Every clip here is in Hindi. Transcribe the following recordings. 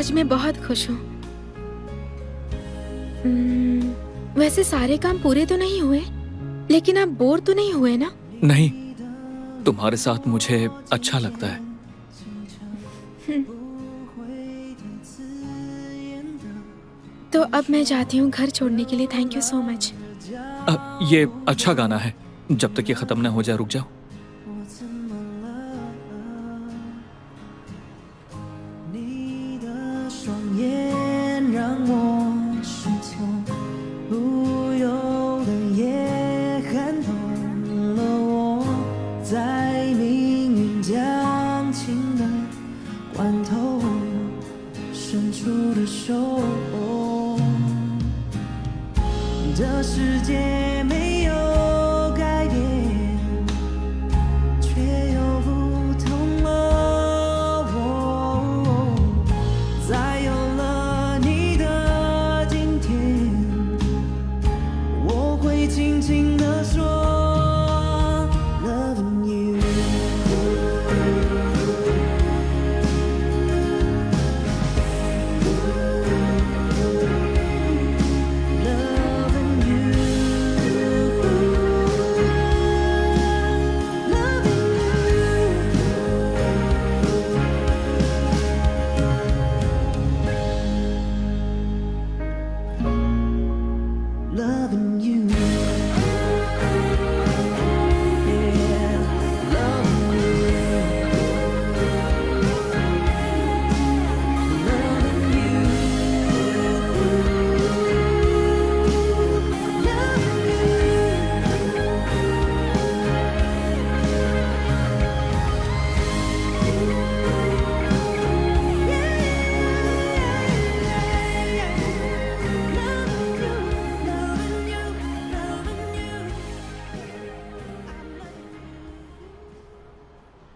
आज मैं बहुत खुश हूँ। वैसे सारे काम पूरे तो नहीं हुए, लेकिन आप बोर तो नहीं हुए ना? नहीं, तुम्हारे साथ मुझे अच्छा लगता है। तो अब मैं जाती हूँ घर छोड़ने के लिए। Thank you so much. ये अच्छा गाना है, जब तक ये खत्म ना हो जाए रुक जाओ।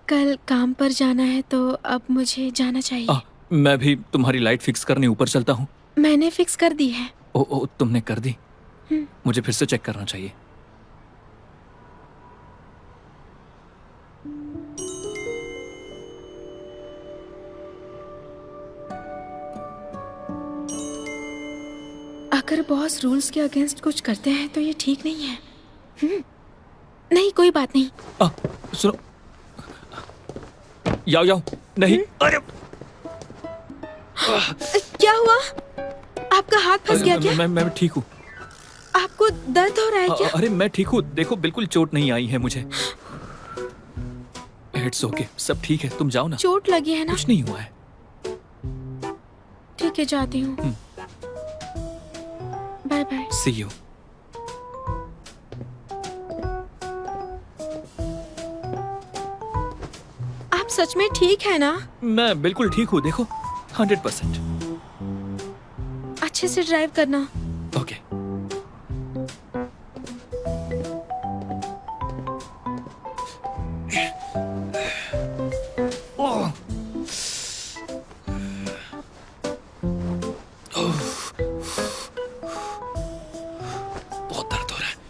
कल काम पर जाना है तो अब मुझे जाना चाहिए। मैं भी तुम्हारी लाइट फिक्स करने ऊपर चलता हूँ। मैंने फिक्स कर दी है। ओ, तुमने कर दी? मुझे फिर से चेक करना चाहिए। अगर बॉस रूल्स के अगेंस्ट कुछ करते हैं तो ये ठीक नहीं है। नहीं, कोई बात नहीं। सुनो, याओ नहीं। अरे क्या हुआ? आपका हाथ फंस गया क्या? मैं ठीक हूँ। आपको दर्द हो रहा है क्या? अरे मैं ठीक हूँ, देखो बिल्कुल चोट नहीं आई है मुझे। इट्स ओके, सब ठीक है, तुम जाओ ना। चोट लगी है ना? कुछ नहीं हुआ है। ठीक है, जाती हूँ। Bye bye. See you. आप सच में ठीक है ना? मैं बिल्कुल ठीक हूँ, देखो 100%। अच्छे से ड्राइव करना। ओके। बहुत दर्द हो रहा है।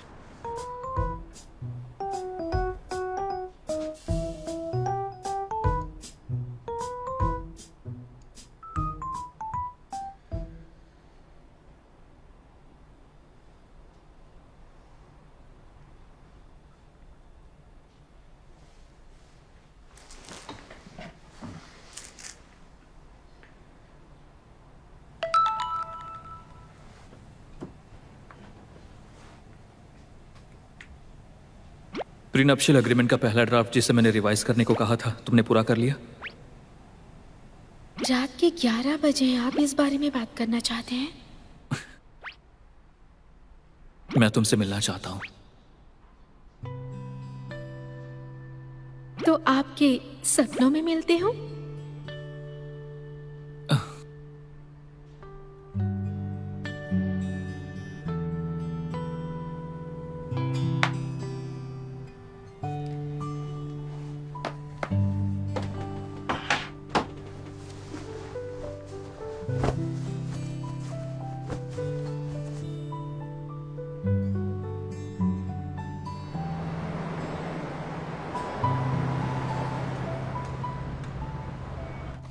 प्रीनप्शियल एग्रीमेंट का पहला ड्राफ्ट जिसे मैंने रिवाइज करने को कहा था, तुमने पूरा कर लिया? रात के 11 बजे आप इस बारे में बात करना चाहते हैं? मैं तुमसे मिलना चाहता हूँ। तो आपके सपनों में मिलते हो?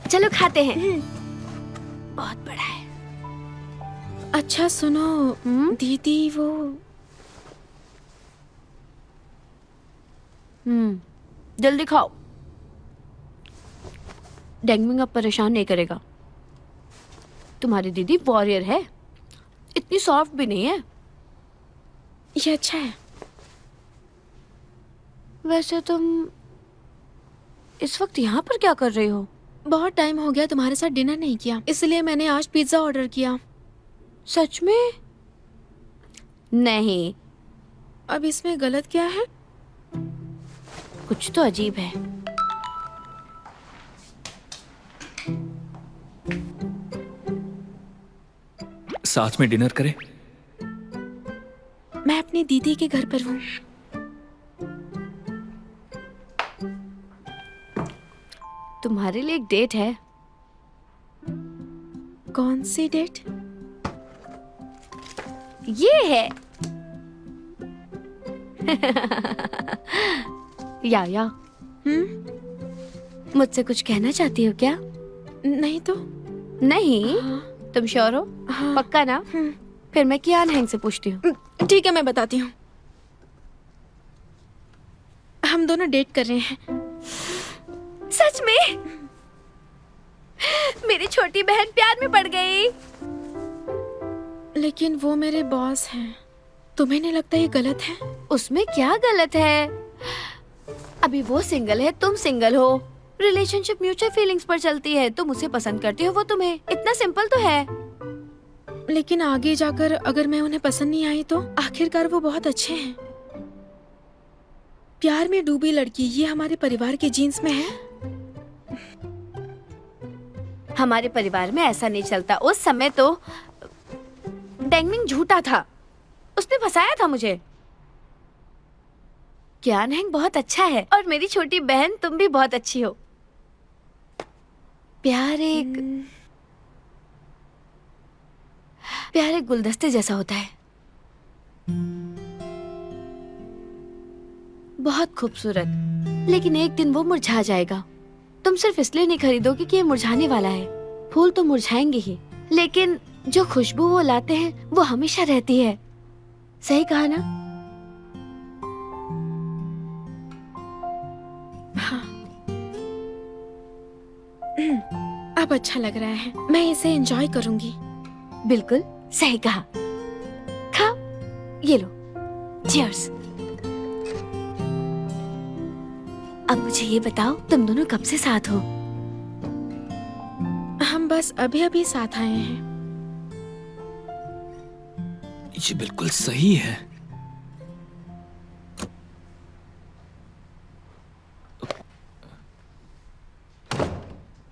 चलो खाते हैं। बहुत बड़ा है। अच्छा सुनो दीदी, वो जल्दी खाओ। डेंगमिंग अब परेशान नहीं करेगा। तुम्हारी दीदी वॉरियर है, इतनी सॉफ्ट भी नहीं है। ये अच्छा है। वैसे तुम इस वक्त यहाँ पर क्या कर रही हो? बहुत टाइम हो गया तुम्हारे साथ डिनर नहीं किया, इसलिए मैंने आज पिज्जा ऑर्डर किया। सच में? नहीं। अब इसमें गलत क्या है? कुछ तो अजीब है। साथ में डिनर करें? मैं अपनी दीदी के घर पर हूँ। तुम्हारे लिए एक डेट है। कौन सी डेट? ये है। या मुझसे कुछ कहना चाहती हो क्या? नहीं तो। नहीं? हाँ। तुम श्योर हो? हाँ। पक्का ना? फिर मैं कियान हैंग से पूछती हूँ। ठीक है, मैं बताती हूँ। हम दोनों डेट कर रहे हैं। सच में? मेरी छोटी बहन प्यार में पड़ गई। लेकिन वो मेरे बॉस हैं। तुम्हें नहीं लगता ये गलत है? उसमें क्या गलत है? अभी वो सिंगल है, तुम सिंगल हो। रिलेशनशिप म्यूचुअल फीलिंग्स पर चलती है। तुम उसे पसंद करती हो, वो तुम्हें। इतना सिंपल तो है। लेकिन आगे जाकर अगर मैं उन्हें पसंद नहीं आई तो? आखिरकार वो बहुत अच्छे हैं। प्यार में डूबी लड़की, ये हमारे परिवार के जीन्स में है। हमारे परिवार में ऐसा नहीं चलता। उस समय तो डेंगमिंग झूठा था, उसने फंसाया था मुझे। कियान हैंग बहुत अच्छा है और मेरी छोटी बहन तुम भी बहुत अच्छी हो। प्यार एक गुलदस्ते जैसा होता है, बहुत खूबसूरत। लेकिन एक दिन वो मुरझा जाएगा। तुम सिर्फ इसलिए नहीं खरीदोगे कि ये मुरझाने वाला है। फूल तो मुरझाएंगे ही, लेकिन जो खुशबू वो लाते हैं वो हमेशा रहती है। सही कहा ना? हाँ। अब अच्छा लग रहा है, मैं इसे एंजॉय करूंगी। बिल्कुल सही कहा। खाओ, ये लो। चीयर्स। अब मुझे ये बताओ, तुम दोनों कब से साथ हो? हम बस अभी अभी साथ आए हैं। ये बिल्कुल सही है।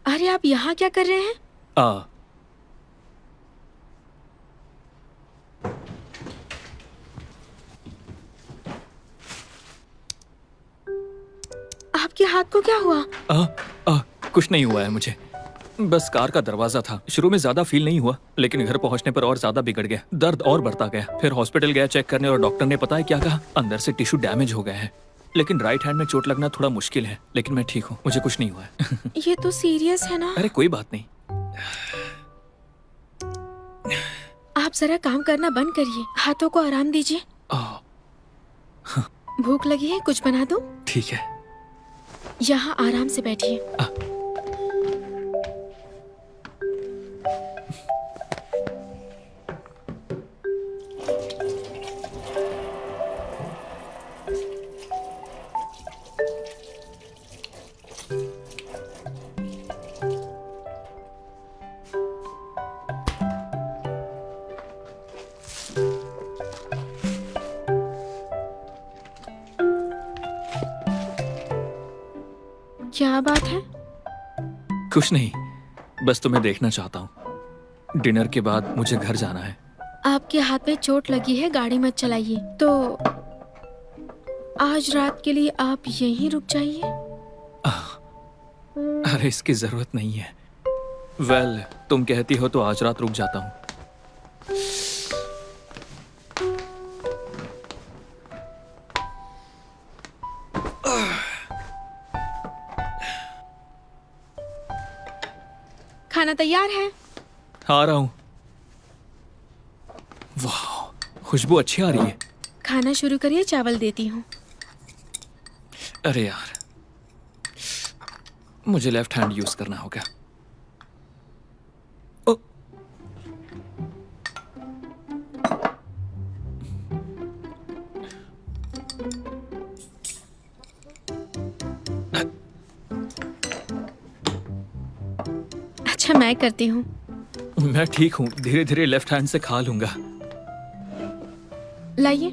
अरे आप यहाँ क्या कर रहे हैं? आपके हाथ को क्या हुआ? कुछ नहीं हुआ है मुझे, बस कार का दरवाजा था। शुरू में ज्यादा फील नहीं हुआ, लेकिन घर पहुंचने पर और ज्यादा बिगड़ गया। दर्द और बढ़ता गया। फिर हॉस्पिटल गया चेक करने और डॉक्टर ने पता है क्या कहा? अंदर से टिश्यू डैमेज हो गए हैं। लेकिन राइट हैंड में चोट लगना थोड़ा मुश्किल है, लेकिन मैं ठीक हूँ, मुझे कुछ नहीं हुआ है। ये तो सीरियस है ना? अरे कोई बात नहीं। आप जरा काम करना बंद करिए, हाथों को आराम दीजिए। भूख लगी है, कुछ बना दूं? ठीक है। यहाँ आराम से बैठिए। क्या बात है? कुछ नहीं, बस तुम्हें देखना चाहता हूँ। डिनर के बाद मुझे घर जाना है। आपके हाथ में चोट लगी है, गाड़ी मत चलाइए। तो आज रात के लिए आप यहीं रुक जाइए। अरे इसकी जरूरत नहीं है। वेल, तुम कहती हो तो आज रात रुक जाता हूँ। खाना तैयार है। आ रहा हूँ। वाह, खुशबू अच्छी आ रही है। खाना शुरू करिए, चावल देती हूँ। अरे यार, मुझे लेफ्ट हैंड यूज करना होगा। ओ, अच्छा, मैं करती हूँ। मैं ठीक हूँ, धीरे धीरे लेफ्ट हैंड से खा लूंगा। लाइए।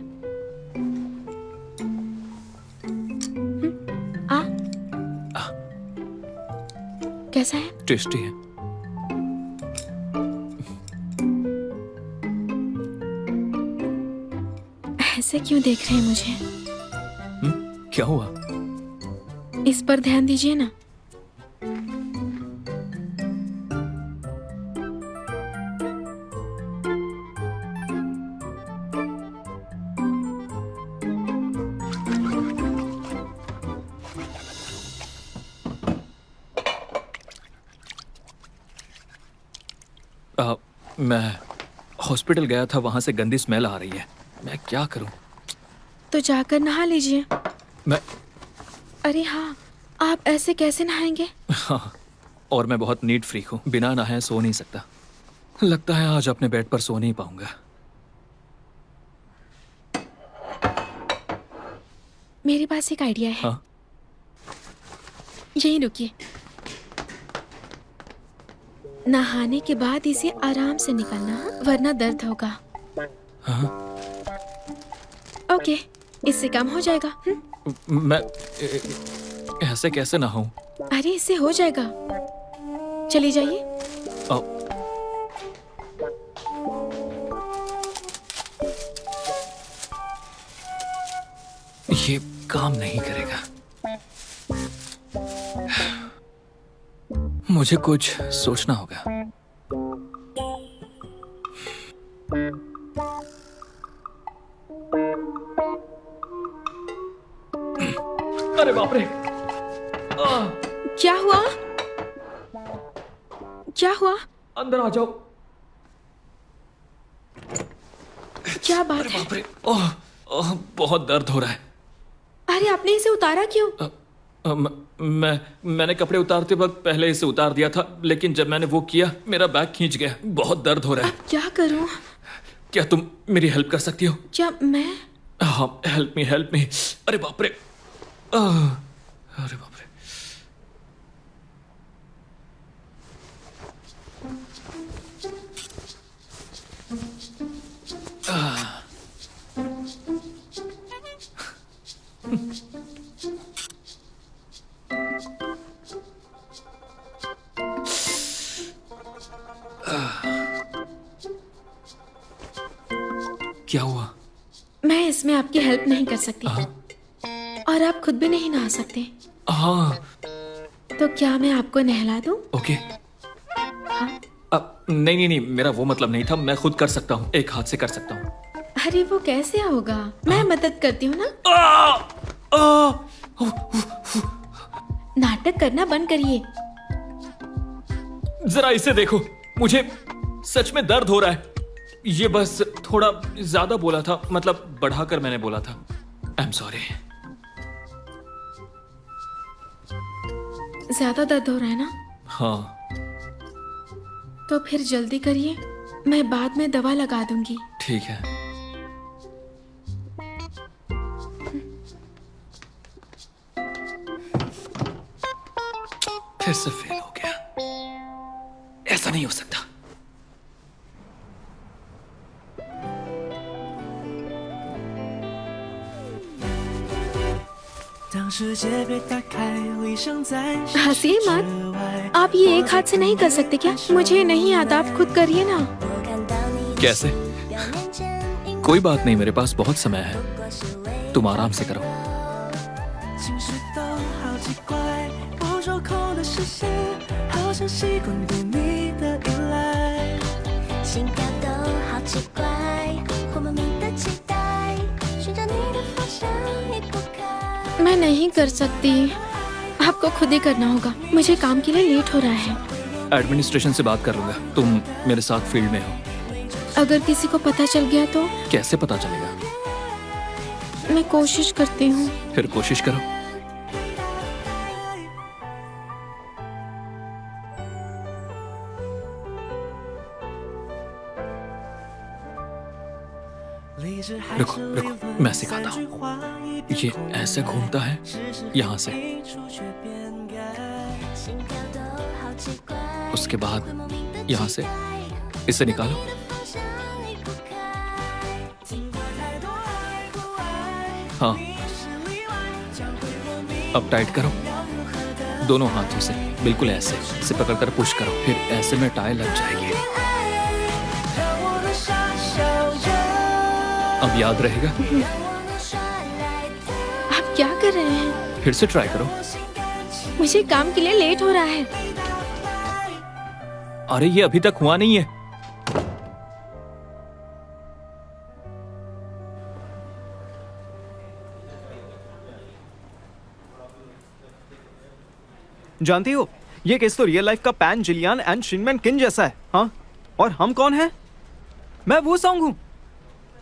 आ कैसा है? टेस्टी है। ऐसे क्यों देख रहे हैं मुझे? क्या हुआ? इस पर ध्यान दीजिए ना। मैं हॉस्पिटल गया था, वहां से गंदी स्मेल आ रही है। मैं क्या करूं? तो जाकर नहा लीजिए। मैं अरे हाँ, आप ऐसे कैसे नहाएंगे? हाँ, और मैं बहुत नीट फ्रीक हूँ, बिना नहाए सो नहीं सकता। लगता है आज अपने बेड पर सो नहीं पाऊंगा। मेरे पास एक आइडिया है। हाँ? यहीं रुकिए। नहाने के बाद इसे आराम से निकालना, वरना दर्द होगा। हाँ? ओके, इससे कम हो जाएगा। मैं ऐसे कैसे नहाऊं? अरे, इससे हो जाएगा। चली जाइए। ये काम नहीं करेगा। मुझे कुछ सोचना होगा। अरे बाप रे! क्या हुआ? क्या हुआ? अंदर आ जाओ। क्या बात है? बाप रे! बहुत दर्द हो रहा है। अरे, आपने इसे उतारा क्यों? मैंने कपड़े उतारते वक्त पहले इसे उतार दिया था, लेकिन जब मैंने वो किया मेरा बैग खींच गया। बहुत दर्द हो रहा है। अब क्या करूं? क्या तुम मेरी हेल्प कर सकती हो? क्या मैं? हाँ, हेल्प मी। अरे बाप रे! अरे बाप रे! क्या हुआ? मैं इसमें आपकी हेल्प नहीं कर सकती। और आप खुद भी नहीं नहा सकते। हाँ। तो क्या मैं आपको नहला दूं? ओके। हाँ? अब नहीं, मेरा वो मतलब नहीं था। मैं खुद कर सकता हूँ, एक हाथ से कर सकता हूँ। अरे, वो कैसे होगा? मैं मदद करती हूँ ना। नाटक करना बंद करिए। जरा इसे देखो, मुझे सच में दर्द हो रहा है। ये बस थोड़ा ज्यादा बोला था, मतलब बढ़ाकर मैंने बोला था। I am sorry. ज्यादा दर्द हो रहा है ना? हाँ। तो फिर जल्दी करिए, मैं बाद में दवा लगा दूंगी। ठीक है। फिर से फेल हो गया। ऐसा नहीं हो सकता। हंसिए मत। आप ये एक हाथ से नहीं कर सकते क्या? मुझे नहीं आता, आप खुद करिए ना। कैसे? कोई बात नहीं, मेरे पास बहुत समय है। तुम आराम से करो। मैं नहीं कर सकती, आपको खुद ही करना होगा। मुझे काम के लिए लेट हो रहा है। एडमिनिस्ट्रेशन से बात कर लूंगा। तुम मेरे साथ फील्ड में हो। अगर किसी को पता चल गया तो? कैसे पता चलेगा? मैं कोशिश करती हूँ। फिर कोशिश करो। रुको रुको, मैं सिखाता हूँ। ये ऐसे घूमता है यहाँ से, उसके बाद यहाँ से इसे निकालो। हाँ, अब टाइट करो दोनों हाथों से, बिल्कुल ऐसे। इसे पकड़कर पुश करो, फिर ऐसे में टाई लग जाएगी। अब याद रहेगा। आप क्या कर रहे हैं? फिर से ट्राई करो। मुझे काम के लिए लेट हो रहा है। अरे ये अभी तक हुआ नहीं है। जानती हो, ये केस तो रियल लाइफ का पैन जिलियन एंड शिनमैन किन जैसा है। हाँ, और हम कौन हैं? मैं वो सॉन्ग हूँ।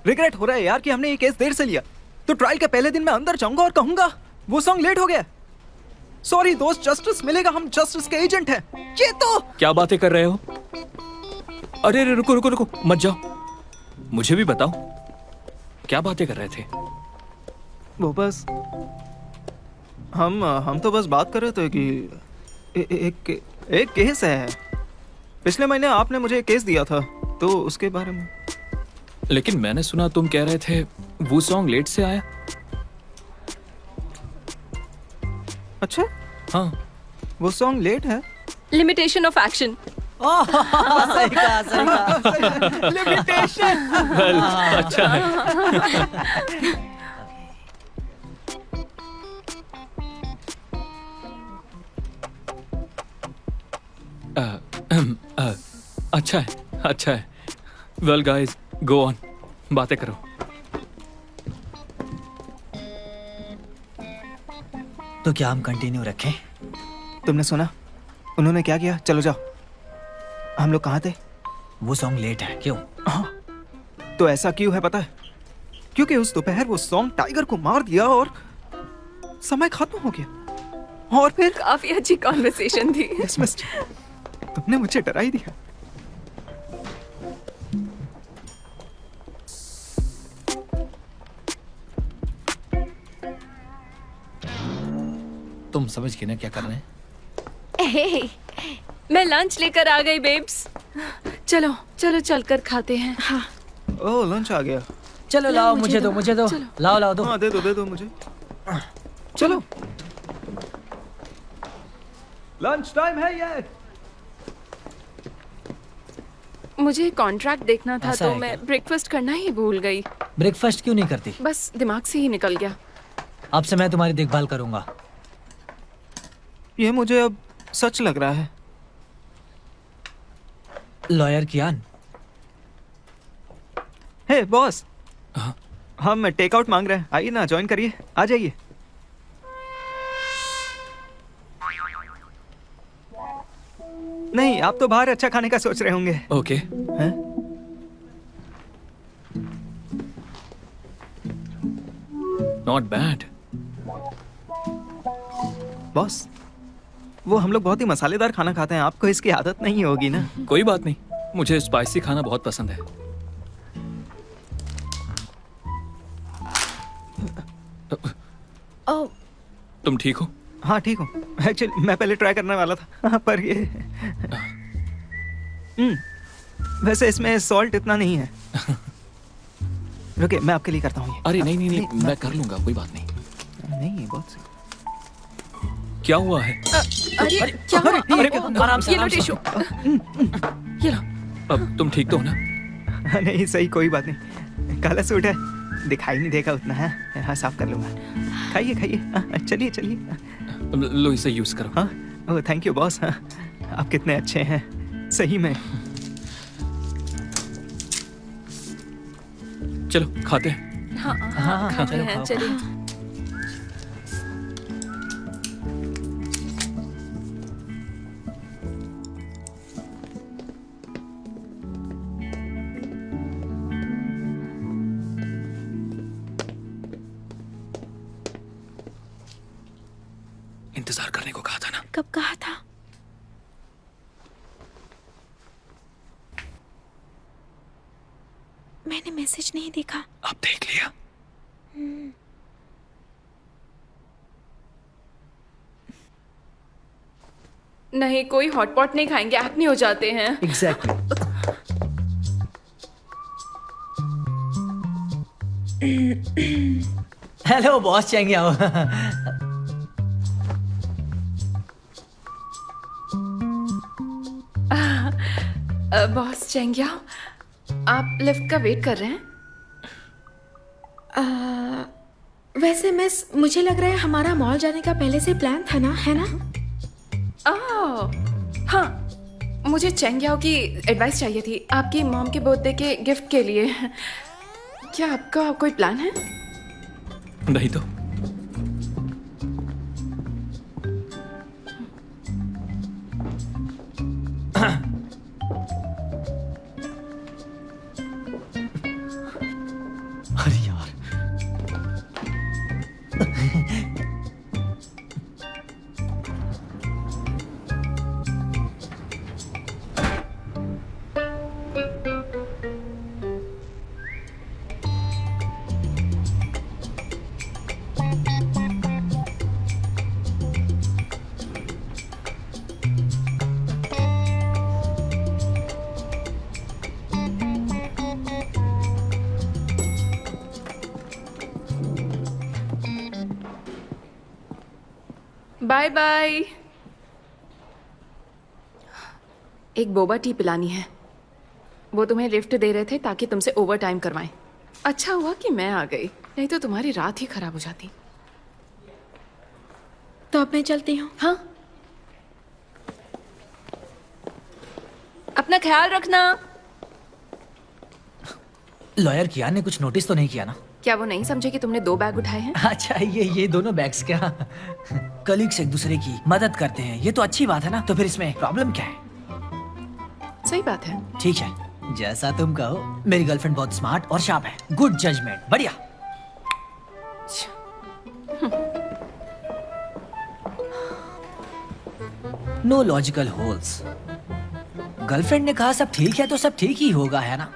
रिग्रेट हो रहा है यार कि हमने ये केस देर से लिया। तो ट्रायल के पहले दिन मैं अंदर जाऊंगा और कहूंगा वो सॉन्ग लेट हो गया। सॉरी दोस्त, जस्टिस मिलेगा, हम जस्टिस के एजेंट हैं। ये तो क्या बातें कर रहे हो? अरे रुको रुको रुको, मत जाओ, मुझे भी बताओ क्या बातें कर रहे थे। वो बस हम तो बस बात कर रहे थे कि एक केस है। पिछले महीने आपने मुझे एक केस दिया था, तो उसके बारे में। लेकिन मैंने सुना तुम कह रहे थे वो सॉन्ग लेट से आया। अच्छा, हाँ, वो सॉन्ग लेट है। Limitation of action. सही कहा, सही कहा। लिमिटेशन। वेल, अच्छा है। अच्छा है, अच्छा है। वेल गाइस, गो ऑन, बातें करो। तो क्या हम कंटिन्यू रखें? तुमने सुना उन्होंने क्या किया? चलो जाओ। हम लोग कहाँ थे? वो सॉन्ग लेट है, क्यों? तो ऐसा क्यों है पता है? क्योंकि उस दोपहर वो सॉन्ग टाइगर को मार दिया और समय खत्म हो गया। और फिर काफी अच्छी कॉन्वर्सेशन थी। Dismissed। तुमने मुझे डरा ही दिया। तुम समझ गए ना क्या कर रहे हैं? मैं लंच लेकर आ गई बेब्स। चलो चलो चलकर खाते हैं। हाँ, ओह, लंच आ गया। चलो लाओ, मुझे दो, मुझे दो। चलो। लाओ लाओ दो। हाँ, दे दो मुझे। चलो, लंच टाइम है ये। मुझे कॉन्ट्रैक्ट देखना था, ऐसा तो है मैं क्या? ब्रेकफास्ट करना ही भूल गई। ब्रेकफास्ट क्यों नहीं करती? बस दिमाग से ही निकल गया। अब से मैं तुम्हारी देखभाल करूंगा। ये मुझे अब सच लग रहा है। लॉयर कियान, हे बॉस, हाँ? हम टेक आउट मांग रहे हैं, आइए ना, ज्वाइन करिए, आ जाइए। नहीं, आप तो बाहर अच्छा खाने का सोच रहे होंगे। ओके, हैं? Not bad. बॉस, वो हम लोग बहुत ही मसालेदार खाना खाते हैं, आपको इसकी आदत नहीं होगी ना। कोई बात नहीं, मुझे स्पाइसी खाना बहुत पसंद है। ओ, तुम ठीक हो? हाँ ठीक हूँ। एक्चुअली मैं पहले ट्राई करने वाला था, पर ये वैसे इसमें सॉल्ट इतना नहीं है। रुकिए, मैं आपके लिए करता हूँ ये। अरे नहीं नहीं नहीं, मैं कर लूंगा, कोई बात नहीं। नहीं, बहुत सही। क्या हुआ है? अरे क्या हुआ? आराम से, ये लो आराम से। टिश्यू। ये लो। अब तुम ठीक तो हो ना? नहीं, सही, कोई बात नहीं। काला सूट है, दिखाई नहीं देगा उतना है। हाँ, साफ कर लूंगा। खाइए खाइए। चलिए चलिए। लो, इसे यूज करो। हाँ, ओह थैंक यू बॉस। हाँ, आप कितने अच्छे हैं, सही में। चलो खाते हैं। हाँ हाँ, हाँ, खाते चलो, हैं, खाओ। चलिए। इंतजार करने को कहा था ना। कब कहा था? मैंने मैसेज नहीं देखा। अब देख लिया। नहीं, कोई हॉटपॉट नहीं खाएंगे, एक्ने हो जाते हैं। एग्जैक्टली। हेलो बॉस, चेंग आओ। बॉस चेंगिया, आप लिफ्ट का वेट कर रहे हैं? वैसे मिस, मुझे लग रहा है हमारा मॉल जाने का पहले से प्लान था ना, है ना? हाँ, मुझे चेंगियाओ की एडवाइस चाहिए थी आपकी मॉम के बर्थडे के गिफ्ट के लिए। क्या आपका कोई प्लान है? नहीं तो। अरे यार, बाय बाय। एक बोबा टी पिलानी है। वो तुम्हें लिफ्ट दे रहे थे ताकि तुमसे ओवर टाइम करवाएं। अच्छा हुआ कि मैं आ गई, नहीं तो तुम्हारी रात ही खराब हो जाती। तो अब मैं चलती हूँ। हाँ, अपना ख्याल रखना। लॉयर कियान ने कुछ नोटिस तो नहीं किया ना? क्या वो नहीं समझे कि तुमने 2 बैग उठाए हैं? अच्छा, ये दोनों बैग्स क्या? कलीग्स एक दूसरे की मदद करते हैं, ये तो अच्छी बात है ना। तो फिर इसमें प्रॉब्लम क्या है? सही बात है। ठीक है, जैसा तुम कहो। मेरी गर्लफ्रेंड बहुत स्मार्ट और शार्प है। गुड जजमेंट, बढ़िया। No logical holes. गर्लफ्रेंड ने कहा सब ठीक है तो सब ठीक ही होगा, है ना?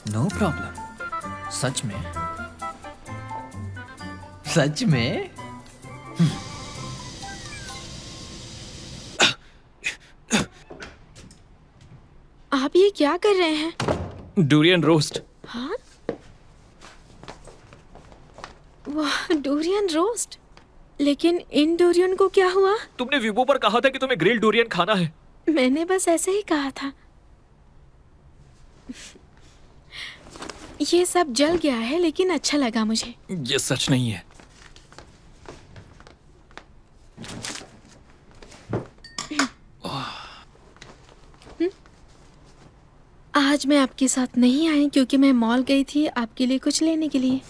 No problem. सच में? सच में? आप ये क्या कर रहे हैं? Durian roast. हाँ, वाह, डूरियन रोस्ट। लेकिन इन डूरियन को क्या हुआ? तुमने वीबो पर कहा था कि तुम्हें ग्रिल डूरियन खाना है। मैंने बस ऐसे ही कहा था। ये सब जल गया है लेकिन अच्छा लगा मुझे। ये सच नहीं है। आज मैं आपके साथ नहीं आई क्योंकि मैं मॉल गई थी आपके लिए कुछ लेने के लिए।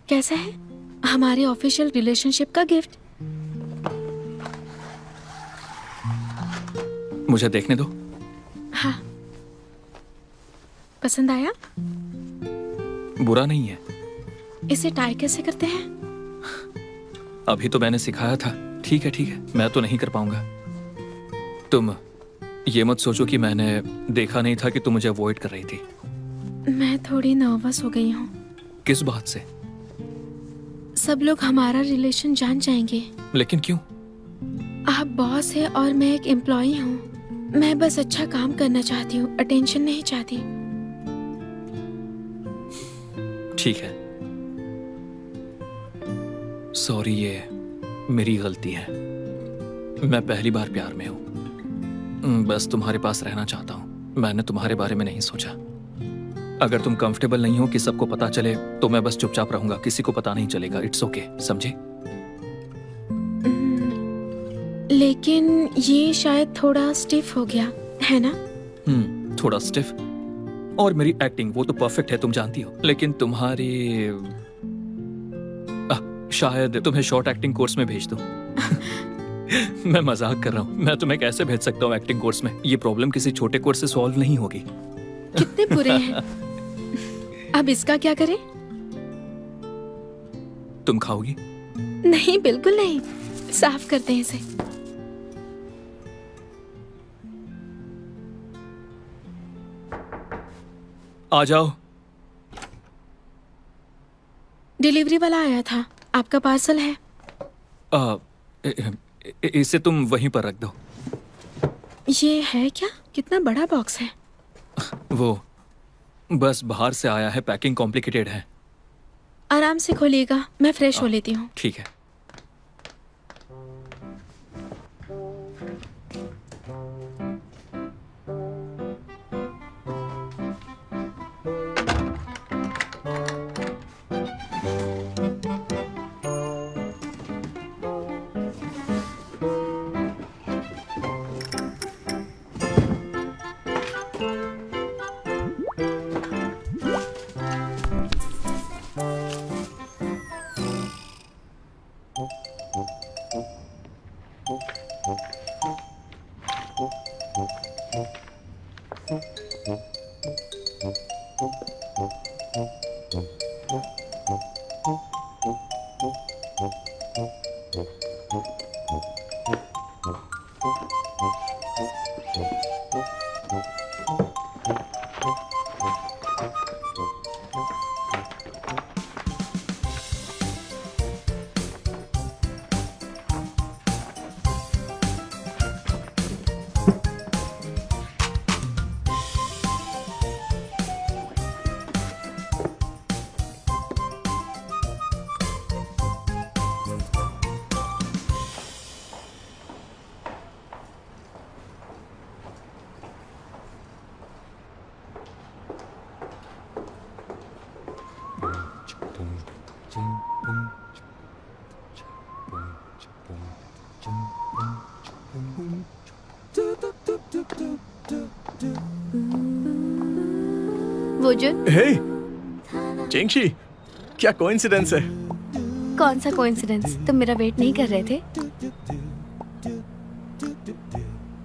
कैसा है हमारे ऑफिशियल रिलेशनशिप का गिफ्ट? मुझे देखने दो। हाँ, पसंद आया? बुरा नहीं है। इसे टाई कैसे करते हैं? अभी तो मैंने सिखाया था। ठीक है ठीक है, मैं तो नहीं कर पाऊंगा। तुम ये मत सोचो कि मैंने देखा नहीं था कि तुम मुझे अवॉइड कर रही थी। मैं थोड़ी नर्वस हो गई हूँ। किस बात से? सब लोग हमारा रिलेशन जान जाएंगे। लेकिन क्यों? आप बॉस है और मैं एक एम्प्लॉई हूँ। मैं बस अच्छा काम करना चाहती हूँ, अटेंशन नहीं चाहती। ठीक है, सॉरी, ये मेरी गलती है। मैं पहली बार प्यार में हूँ। बस तुम्हारे पास रहना चाहता हूँ। मैंने तुम्हारे बारे में नहीं सोचा। अगर तुम कंफर्टेबल नहीं हो कि सबको पता चले तो मैं बस चुपचाप रहूंगा, किसी को पता नहीं चलेगा। इट्स ओके, समझे? लेकिन ये शायद थोड़ा स्टिफ हो गया है ना? थोड़ा स्टिफ। और मेरी एक्टिंग वो तो परफेक्ट है, तुम जानती हो। लेकिन तुम्हारी शायद तुम्हें शॉर्ट एक्टिंग कोर्स में भेज दूं। मैं मजाक कर रहा हूँ। मैं तुम्हें कैसे भेज सकता हूँ एक्टिंग कोर्स में? ये प्रॉब्लम किसी छोटे कोर्स से सॉल्व नहीं होगी। कितने बुरे हैं। अब इसका क्या करें? तुम खाओगी? नहीं, बिल्कुल नहीं। साफ करते हैं इसे। आ जाओ। डिलीवरी वाला आया था, आपका पार्सल है। इसे तुम वहीं पर रख दो। ये है क्या? कितना बड़ा बॉक्स है। वो बस बाहर से आया है, पैकिंग कॉम्प्लिकेटेड है। आराम से खोलिएगा, मैं फ्रेश हो लेती हूँ। ठीक है। वोजुन, हे चेंगशी, क्या कोइंसिडेंस है। कौन सा कोइंसिडेंस? तुम मेरा वेट नहीं कर रहे थे?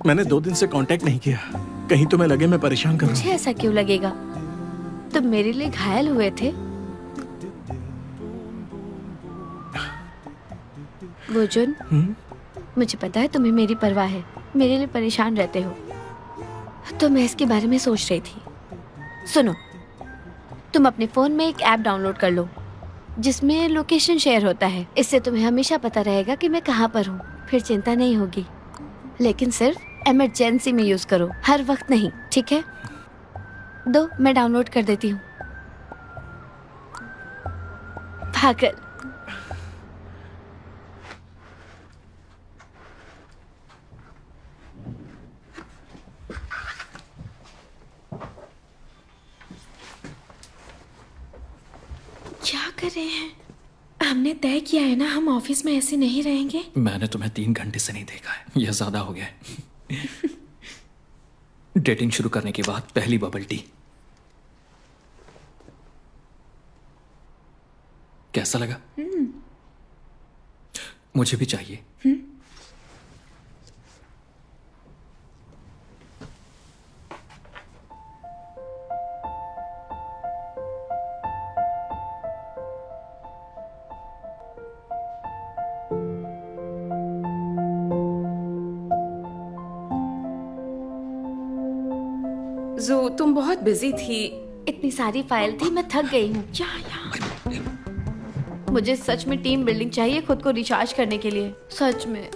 मैंने 2 दिन से कांटेक्ट नहीं किया, कहीं तुम्हें लगे मैं परेशान कर रहा मुझे ऐसा क्यों लगेगा? तुम मेरे लिए घायल हुए थे। वोजुन, मुझे पता है तुम्हें मेरी परवाह है, मेरे लिए परेशान रहते हो, तो मैं इसके बारे में सोच रही थी। सुनो, तुम अपने फोन में एक ऐप डाउनलोड कर लो जिसमें लोकेशन शेयर होता है। इससे तुम्हें हमेशा पता रहेगा कि मैं कहाँ पर हूँ, फिर चिंता नहीं होगी। लेकिन सिर्फ इमरजेंसी में यूज करो, हर वक्त नहीं, ठीक है? दो, मैं डाउनलोड कर देती हूँ। पागल। क्या कर रहे हैं? हमने तय किया है ना, हम ऑफिस में ऐसे नहीं रहेंगे। मैंने तुम्हें 3 घंटे से नहीं देखा है, यह ज्यादा हो गया है। डेटिंग शुरू करने के बाद पहली बबल टी। कैसा लगा? मुझे भी चाहिए। जू, तुम बहुत बिजी थी। इतनी सारी फाइल थी, मैं थक गई हूँ। क्या यार? मुझे सच में टीम बिल्डिंग चाहिए खुद को रिचार्ज करने के लिए, सच में।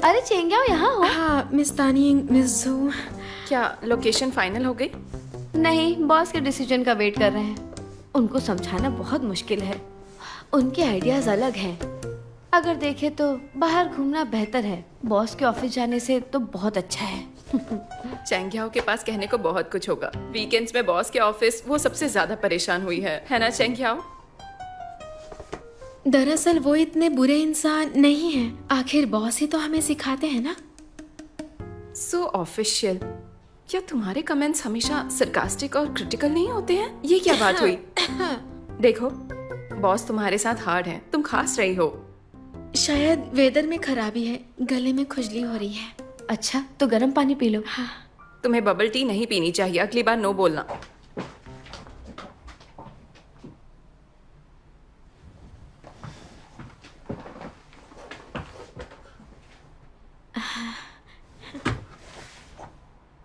अरे चेंग्याओ, यहाँ हो? हाँ मिस तानी, मिस जू। क्या लोकेशन फाइनल हो गई? नहीं, बॉस के डिसीजन का वेट कर रहे हैं। उनको समझाना बहुत मुश्किल है, उनके आइडियाज अलग हैं। अगर देखे तो बाहर घूमना बेहतर है, बॉस के ऑफिस जाने से तो बहुत अच्छा है। चेंग्याओ के पास कहने को बहुत कुछ होगा। वीकेंड्स में बॉस के ऑफिस वो सबसे ज्यादा परेशान हुई है ना चेंग्याओ? दरअसल वो इतने बुरे इंसान नहीं हैं, आखिर बॉस ही तो हमें सिखाते हैं ना। सो ऑफिशियल। क्या तुम्हारे कमेंट्स हमेशा सरकास्टिक और क्रिटिकल नहीं होते हैं? ये क्या बात हुई? देखो, बॉस तुम्हारे साथ हार्ड है, तुम खास रही हो। शायद वेदर में खराबी है, गले में खुजली हो रही है। अच्छा, तो गर्म पानी पी लो। हाँ। तुम्हें बबल टी नहीं पीनी चाहिए, अगली बार नो बोलना।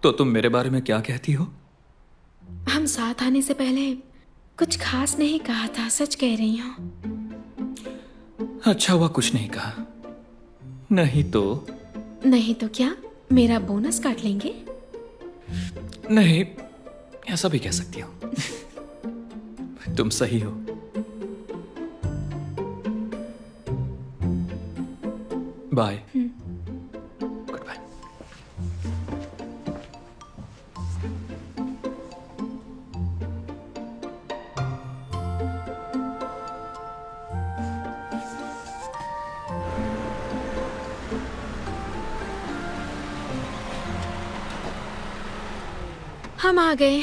तो तुम मेरे बारे में क्या कहती हो? हम साथ आने से पहले कुछ खास नहीं कहा था, सच कह रही हूँ। अच्छा हुआ कुछ नहीं कहा, नहीं तो क्या मेरा बोनस काट लेंगे? नहीं, ऐसा भी कह सकती हो। तुम सही हो। बाय। Goodbye. हम आ गए।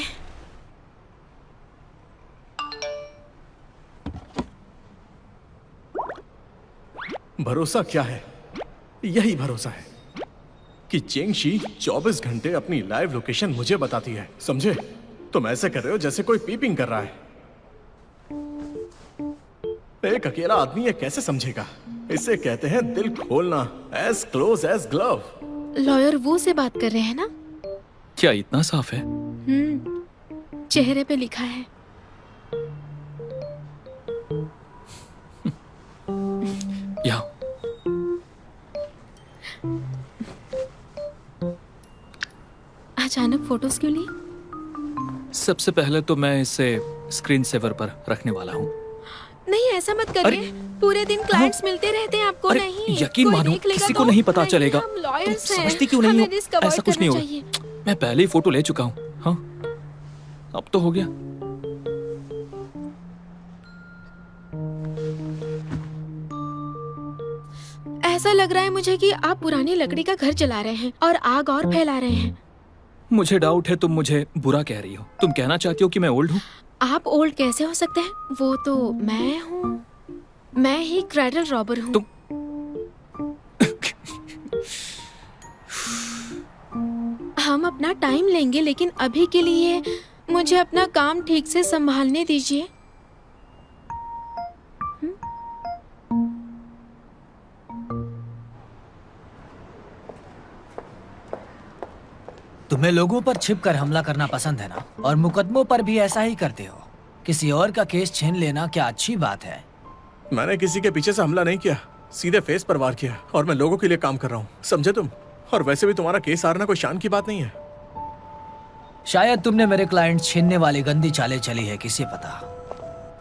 भरोसा क्या है? यही भरोसा है कि चेंगशी 24 घंटे अपनी लाइव लोकेशन मुझे बताती है, समझे? तुम ऐसे कर रहे हो जैसे कोई पीपिंग कर रहा है। एक अकेला आदमी ये कैसे समझेगा? इसे कहते हैं दिल खोलना, as close as glove. Lawyer वो से बात कर रहे हैं ना? क्या इतना साफ है? चेहरे पे लिखा है। यहाँ अचानक फोटोज क्यों ली? सबसे पहले तो मैं इसे स्क्रीन सेवर पर रखने वाला हूँ। नहीं, ऐसा मत करिए। पूरे दिन क्लाइंट्स मिलते रहते हैं, आपको अरे, नहीं। यकीन कोई मानो, देख लेगा किसी तो? को नहीं पता नहीं, चलेगा। हम तुम lawyers हैं। समझती क्यों नहीं हमें हो? risk avoid ऐसा कुछ नहीं करना होगा। चाहिए। मैं पहले ही फोटो ले चुका हूँ। हाँ, अब तो हो गया। ऐसा लग रहा है मुझे कि आप पुरानी लकड़ी का घर जला रहे हैं और आग और फैला रहे हैं। मुझे डाउट है तुम मुझे बुरा कह रही हो। तुम कहना चाहती हो कि मैं ओल्ड हूँ? आप ओल्ड कैसे हो सकते हैं? वो तो मैं हूँ। मैं ही क्रेडल रॉबर हूँ। तुम हम अपना टाइम लेंगे, लेकिन अभी के लिए मुझे अपना काम ठीक से संभालने दीजिए। तुम्हें लोगों पर छिपकर हमला करना पसंद है ना? और मुकदमों पर भी ऐसा ही करते हो। किसी और का केस छीन लेना क्या अच्छी बात है? मैंने किसी के पीछे से हमला नहीं किया, सीधे फेस पर वार किया। और मैं लोगों के लिए काम कर रहा हूँ, समझे तुम? और वैसे भी तुम्हारा केस हारना कोई शान की बात नहीं है। शायद तुमने मेरे क्लाइंट छीनने वाली गंदी चालें चली है, किसे पता।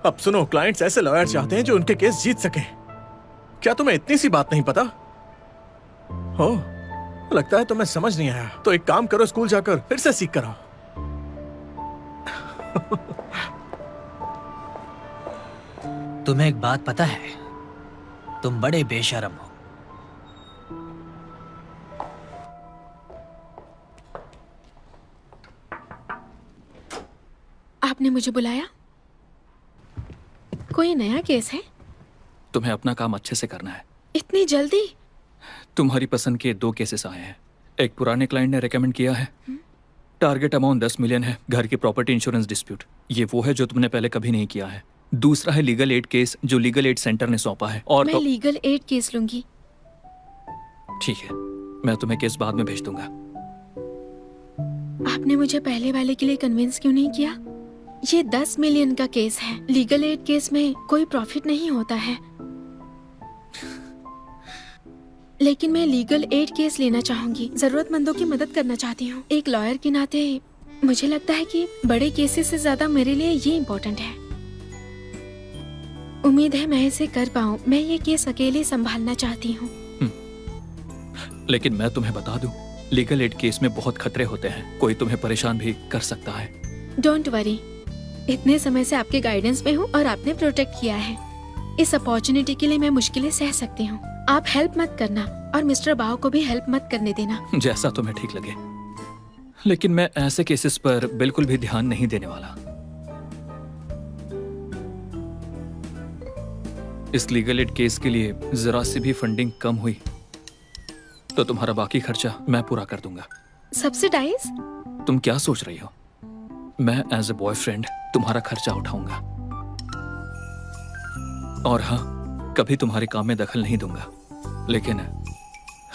अब सुनो, क्लाइंट्स ऐसे लॉयर चाहते हैं जो उनके केस जीत सके। क्या तुम्हें इतनी सी बात नहीं पता? हो, लगता है तुम्हें समझ नहीं आया। तो एक काम करो, स्कूल जाकर फिर से सीख कर आओ। तुम्हें एक बात पता है? तुम बड़े बेशर्म हो। आपने मुझे बुलाया? कोई नया केस है? तुम्हें अपना काम अच्छे से करना है। इतनी जल्दी? तुम्हारी पसंद के 2 केसेस आए हैं। एक पुराने क्लाइंट ने रेकमेंड किया है। टारगेट अमाउंट 10 मिलियन है, घर की प्रॉपर्टी इंश्योरेंस डिस्प्यूट। ये वो है जो तुमने पहले कभी नहीं किया है। दूसरा है लीगल एड केस जो लीगल एड सेंटर ने सौंपा है। और मैं लीगल एड केस लूंगी। ठीक है, मैं तुम्हें केस बाद में भेज दूंगा। आपने मुझे पहले वाले के लिए कन्विंस क्यों नहीं किया? ये 10 मिलियन का केस है। लीगल एड केस में कोई प्रॉफिट नहीं होता है। लेकिन मैं लीगल एड केस लेना चाहूंगी। जरूरतमंदों की मदद करना चाहती हूँ। एक लॉयर के नाते मुझे लगता है कि बड़े केसेस से ज्यादा मेरे लिए ये इम्पोर्टेंट है। उम्मीद है मैं इसे कर पाऊँ। मैं ये केस अकेले संभालना चाहती हूँ। लेकिन मैं तुम्हें बता दूं, लीगल एड केस में बहुत खतरे होते हैं। कोई तुम्हें परेशान भी कर सकता है। डोंट वरी, इतने समय से आपके गाइडेंस में हूँ और आपने प्रोटेक्ट किया है। इस अपॉर्चुनिटी के लिए मैं मुश्किलें सह सकती हूँ। आप हेल्प मत करना और मिस्टर बाव को भी हेल्प मत करने देना। जैसा तुम्हें ठीक लगे। लेकिन मैं ऐसे केसेस पर बिल्कुल भी ध्यान नहीं देने वाला। इस लीगल एड केस के लिए जरा सी भी फंडिंग कम हुई तो तुम्हारा बाकी खर्चा मैं पूरा कर दूंगा। सब्सिडाइज? तुम क्या सोच रही हो? मैं एज ए बॉयफ्रेंड तुम्हारा खर्चा उठाऊंगा। और हाँ, कभी तुम्हारे काम में दखल नहीं दूंगा, लेकिन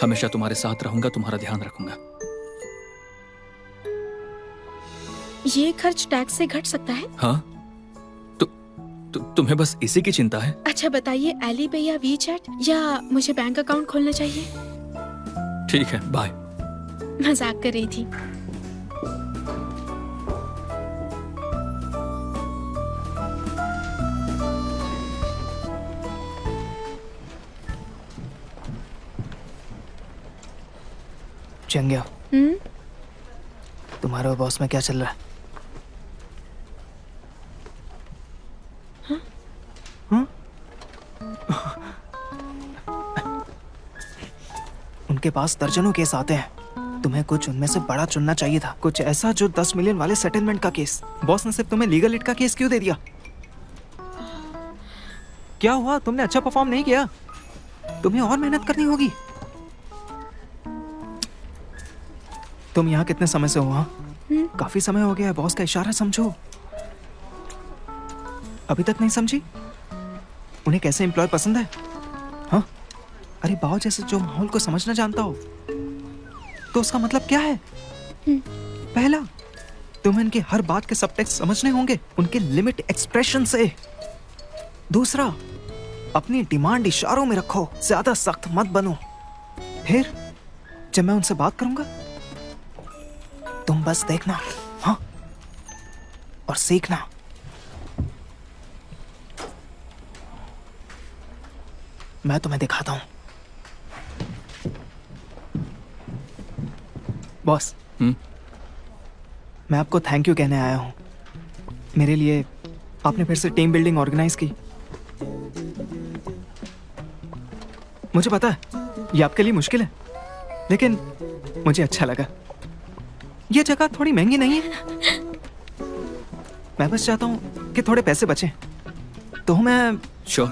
हमेशा तुम्हारे साथ रहूंगा, तुम्हारा ध्यान रखूंगा। ये खर्च टैक्स से घट सकता है? हाँ, तुम्हें बस इसी की चिंता है? अच्छा बताइए, एली पे या वी चैट या मुझे बैंक अकाउंट खोलना चाहिए? ठीक है, बाय। मजाक कर रही थी। चंग्या, तुम्हारे बॉस में क्या चल रहा है? हाँ? उनके पास दर्जनों केस आते हैं। तुम्हें कुछ उनमें से बड़ा चुनना चाहिए था, कुछ ऐसा जो 10 मिलियन वाले सेटलमेंट का केस। बॉस ने सिर्फ तुम्हें लीगल एड का केस क्यों दे दिया? क्या हुआ? तुमने अच्छा परफॉर्म नहीं किया, तुम्हें और मेहनत करनी होगी। तुम यहाँ कितने समय से हो? काफी समय हो गया है, बॉस का इशारा समझो। अभी तक नहीं समझी? उन्हें कैसे एम्प्लॉय पसंद है? हाँ, अरे बाव जैसे जो माहौल को समझना जानता हो तो उसका मतलब क्या है? पहला, तुम्हें उनकी हर बात के सबटेक्स्ट समझने होंगे, उनके लिमिट एक्सप्रेशन से। दूसरा, अपनी डिमांड इशारों में रखो, ज्यादा सख्त मत बनो। फिर जब मैं उनसे बात करूंगा तुम बस देखना, हाँ, और सीखना। मैं तुम्हें दिखाता हूं। बॉस, मैं आपको थैंक यू कहने आया हूं। मेरे लिए आपने फिर से टीम बिल्डिंग ऑर्गेनाइज की। मुझे पता है ये आपके लिए मुश्किल है, लेकिन मुझे अच्छा लगा। ये जगह थोड़ी महंगी नहीं है। मैं बस चाहता हूं कि थोड़े पैसे बचें, तो मैं श्योर।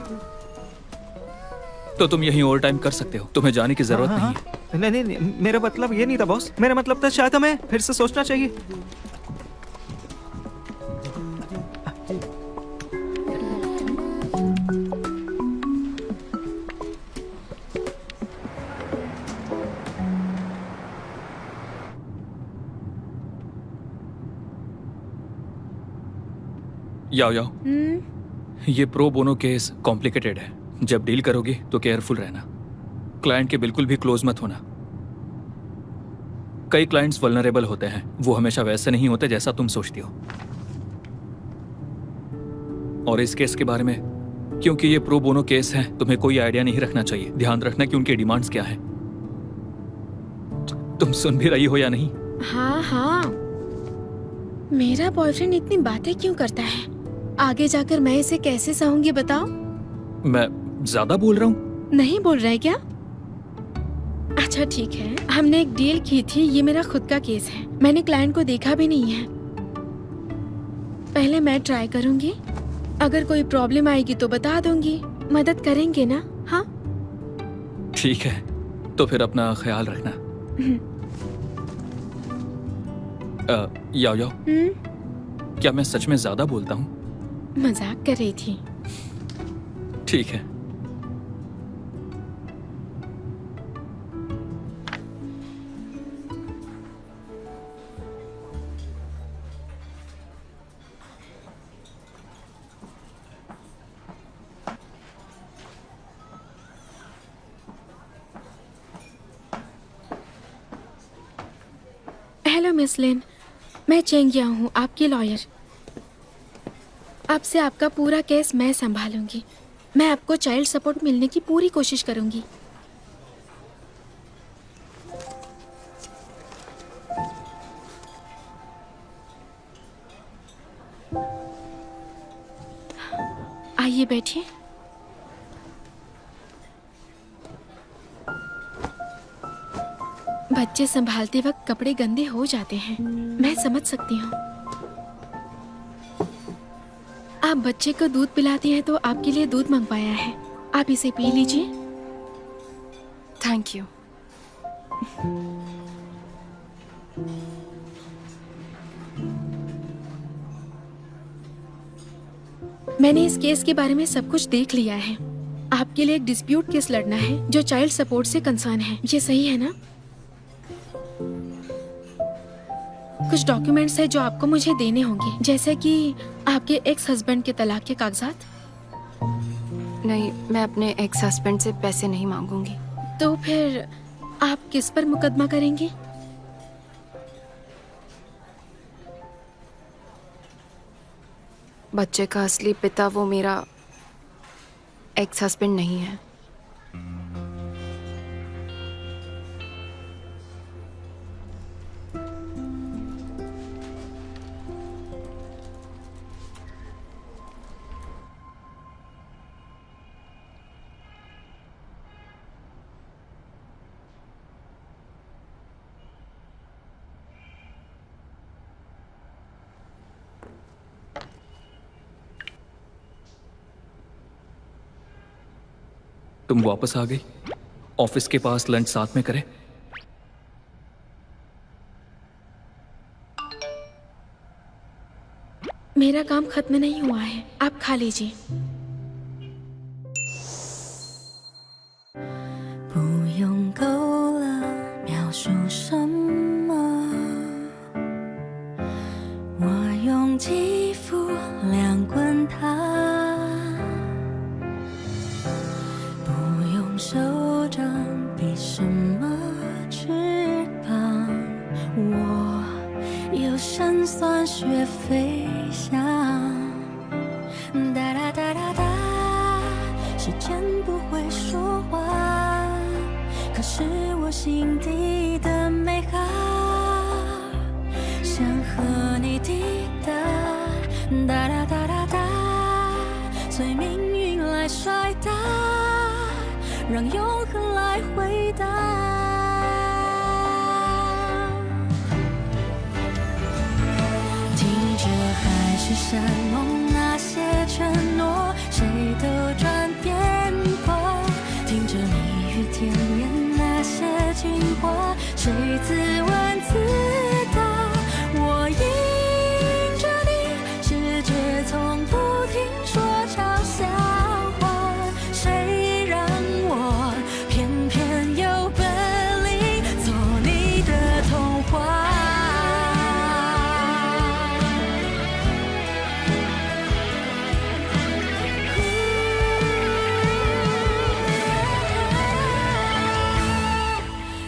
तो तुम यहीं ओवर टाइम कर सकते हो, तुम्हें जाने की जरूरत नहीं है। नहीं, नहीं, मेरा मतलब ये नहीं था बॉस। मेरा मतलब था शायद हमें फिर से सोचना चाहिए। याओ, ये प्रो बोनो केस कॉम्प्लिकेटेड है। जब डील करोगे तो केयरफुल रहना। क्लाइंट के बिल्कुल भी क्लोज मत होना। कई क्लाइंट्स वल्नरेबल होते हैं, वो हमेशा वैसे नहीं होते जैसा तुम सोचती हो। और इस केस के बारे में, क्योंकि ये प्रो बोनो केस है, तुम्हें कोई आइडिया नहीं रखना चाहिए। ध्यान रखना कि उनकी डिमांड्स क्या है। तुम सुन भी रही हो या नहीं? हाँ हाँ, मेरा बॉयफ्रेंड इतनी बातें क्यों करता है? आगे जाकर मैं इसे कैसे सहूंगी बताओ? मैं ज्यादा बोल रहा हूँ? नहीं बोल रहा है क्या? अच्छा ठीक है, हमने एक डील की थी, ये मेरा खुद का केस है। मैंने क्लाइंट को देखा भी नहीं है। पहले मैं ट्राई करूंगी, अगर कोई प्रॉब्लम आएगी तो बता दूंगी। मदद करेंगे ना? हाँ ठीक है, तो फिर अपना ख्याल रखना। याओ, क्या मैं सच में ज्यादा बोलता हूँ? मजाक कर रही थी। ठीक है। हेलो मिस लिन, मैं चेंगिया हूँ, आपकी लॉयर। अब से आपका पूरा केस मैं संभालूंगी। मैं आपको चाइल्ड सपोर्ट मिलने की पूरी कोशिश करूंगी। आइए बैठिए। बच्चे संभालते वक्त कपड़े गंदे हो जाते हैं, मैं समझ सकती हूँ। आप बच्चे को दूध पिलाती हैं तो आपके लिए दूध मंगवाया है, आप इसे पी लीजिए। Thank you. मैंने इस केस के बारे में सब कुछ देख लिया है। आपके लिए एक डिस्प्यूट केस लड़ना है जो चाइल्ड सपोर्ट से कंसर्न है, ये सही है ना? कुछ डॉक्यूमेंट्स है जो आपको मुझे देने होंगे, जैसे कि आपके एक्स हस्बैंड के तलाक के कागजात। नहीं, मैं अपने एक्स हस्बैंड से पैसे नहीं मांगूंगी। तो फिर आप किस पर मुकदमा करेंगे? बच्चे का असली पिता वो मेरा एक्स हस्बैंड नहीं है। तुम वापस आ गई? ऑफिस के पास लंच साथ में करें? मेरा काम खत्म नहीं हुआ है, आप खा लीजिए। 不用够了，描述什么？我用肌肤量滚它，不用手掌比什么翅膀。我有神算学飞翔，哒哒哒哒哒，时间不会说话。可是我心底的美好，想和你抵达，哒哒哒哒哒，随命运来甩打，让永恒来回答。听着海誓山盟那些承诺，谁都转变过。听着蜜语甜言那些情话，谁自问自答？我迎着你，世界从不停说场笑话，谁让我偏偏有本领做你的童话？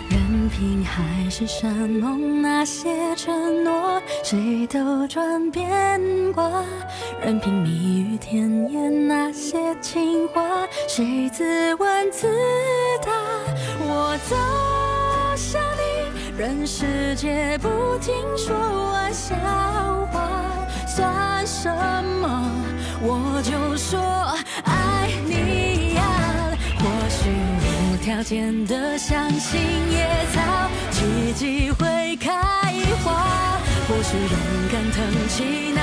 任凭海誓山盟那些承诺，谁都转变过。任凭蜜语甜言那些情话，谁自问自答？我走向你，任世界不停说玩笑话，算什么？我就说爱你呀。或许无条件的相信野草奇迹会开花，或许勇敢腾起